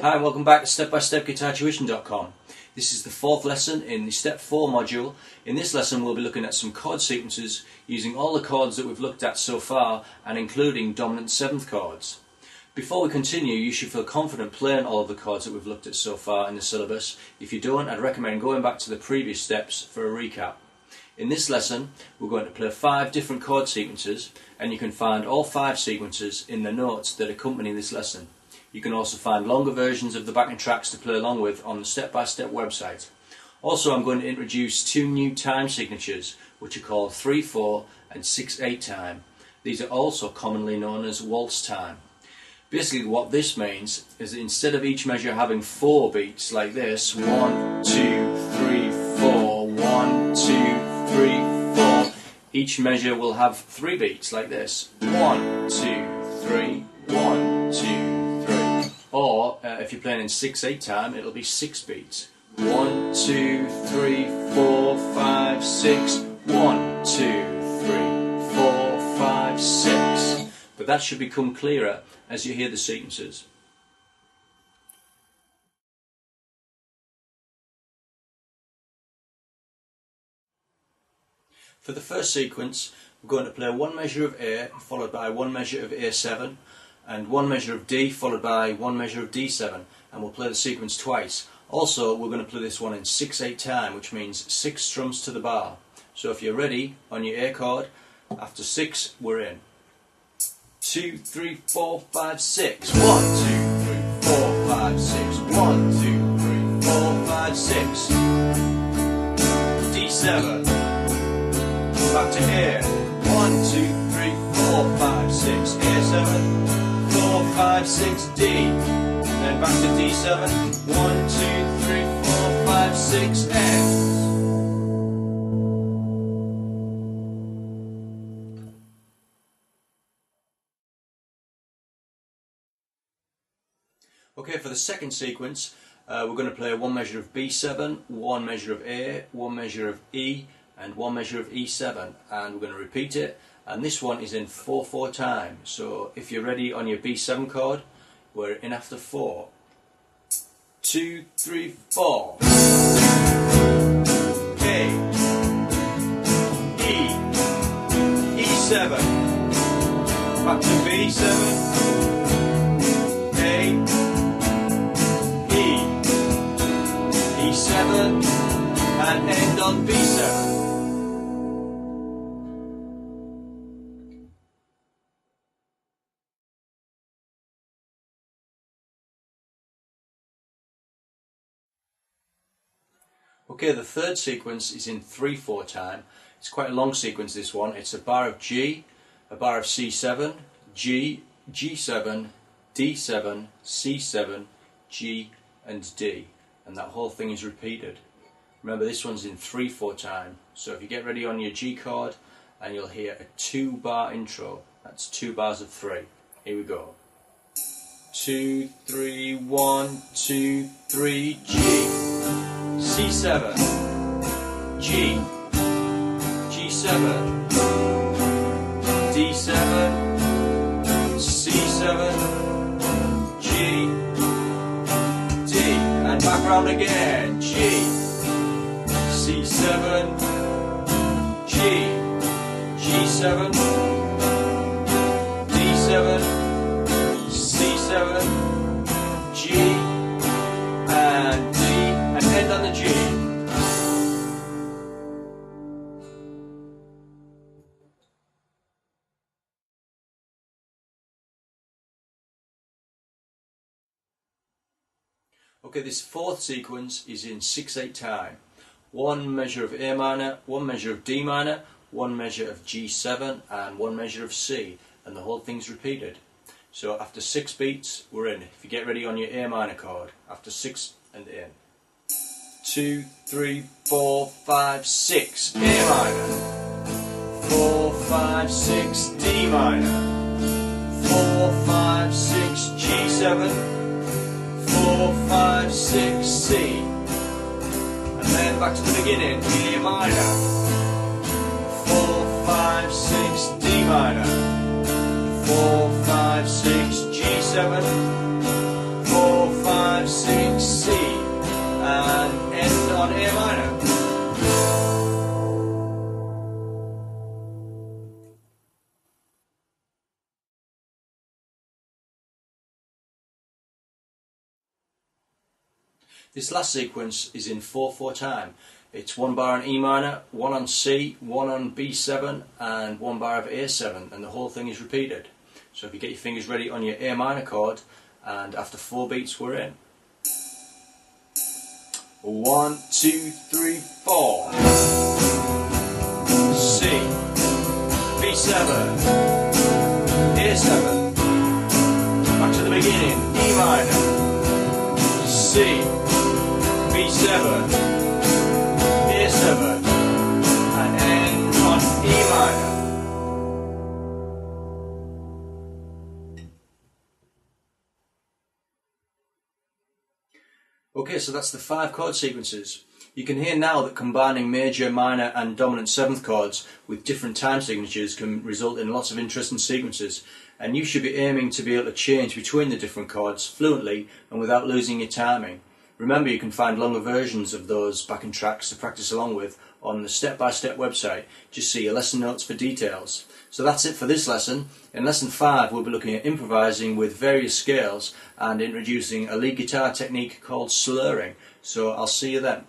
Hi and welcome back to step-by-step-guitar-tuition.com. This is the fourth lesson in the Step 4 module. In this lesson we'll be looking at some chord sequences using all the chords that we've looked at so far and including dominant seventh chords. Before we continue, you should feel confident playing all of the chords that we've looked at so far in the syllabus. If you don't, I'd recommend going back to the previous steps for a recap. In this lesson we're going to play 5 different chord sequences, and you can find all 5 sequences in the notes that accompany this lesson. You can also find longer versions of the backing tracks to play along with on the step-by-step website. Also, I'm going to introduce 2 new time signatures, which are called 3/4 and 6/8 time. These are also commonly known as waltz time. Basically what this means is that instead of each measure having 4 beats like this, 1, 2, 3, 4, 1, 2, 3, 4, each measure will have 3 beats like this, 1, 2, 3, 1, 2, or if you're playing in 6/8 time, it'll be 6 beats. 1, 2, 3, 4, 5, 6. 1, 2, 3, 4, 5, 6. But that should become clearer as you hear the sequences. For the first sequence, we're going to play 1 measure of A followed by 1 measure of A7, and 1 measure of D followed by 1 measure of D7, and we'll play the sequence twice. Also, we're going to play this one in 6/8 time, which means 6 strums to the bar. So if you're ready on your A chord, after 6 we're in. 2, 3, 4, 5, 6. 1, 2, 3, 4, 5, 6. 1, 2, 3, 4, 5, 6. D7. Back to A. 1, 2, 3, 4, 5, 6. A7. 4, 5, 6, D, then back to D7, 1, 2, 3, 4, 5, 6, F. Okay, for the second sequence, we're going to play 1 measure of B7, 1 measure of A, 1 measure of E, and 1 measure of E7, and we're going to repeat it. And this one is in 4/4 time, so if you're ready on your B7 chord, we're in after 4. 2, 3, 4. A, E, E7, back to B7, A, E, E7, and end on B7. Okay, the third sequence is in 3/4 time. It's quite a long sequence, this one. It's a bar of G, a bar of C7, G, G7, D7, C7, G and D. And that whole thing is repeated. Remember, this one's in 3/4 time. So if you get ready on your G chord, and you'll hear a 2-bar intro. That's 2 bars of 3. Here we go. 2, 3, 1, 2, 3, G. C7, G, G7, D7, C7, G, D, and back round again, G, C7, G, G7, D7, C7, G, and D, and end on the G. Okay, this fourth sequence is in 6/8 time. 1 measure of A minor, 1 measure of D minor, 1 measure of G7, and 1 measure of C, and the whole thing's repeated. So after 6 beats, we're in. If you get ready on your A minor chord, after 6 and in. 2, 3, 4, 5, 6, A minor. 4, 5, 6, D minor. 4, 5, 6, G7. 4, 5, 6, C. And then back to the beginning, A minor. 4, 5, 6, D minor. 4, 5, 6, G7. 4, 5, This last sequence is in 4/4 time. It's 1 bar on E minor, 1 on C, 1 on B7 and 1 bar of A7, and the whole thing is repeated. So if you get your fingers ready on your A minor chord, and after 4 beats we're in. 1, 2, 3, 4. C, B7, A7. Back to the beginning. E minor, C, B7, A7, and end on E minor. Okay, so that's the 5 chord sequences. You can hear now that combining major, minor and dominant 7th chords with different time signatures can result in lots of interesting sequences, and you should be aiming to be able to change between the different chords fluently and without losing your timing. Remember, you can find longer versions of those backing tracks to practice along with on the step-by-step website. Just see your lesson notes for details. So that's it for this lesson. In lesson 5 we'll be looking at improvising with various scales and introducing a lead guitar technique called slurring. So I'll see you then.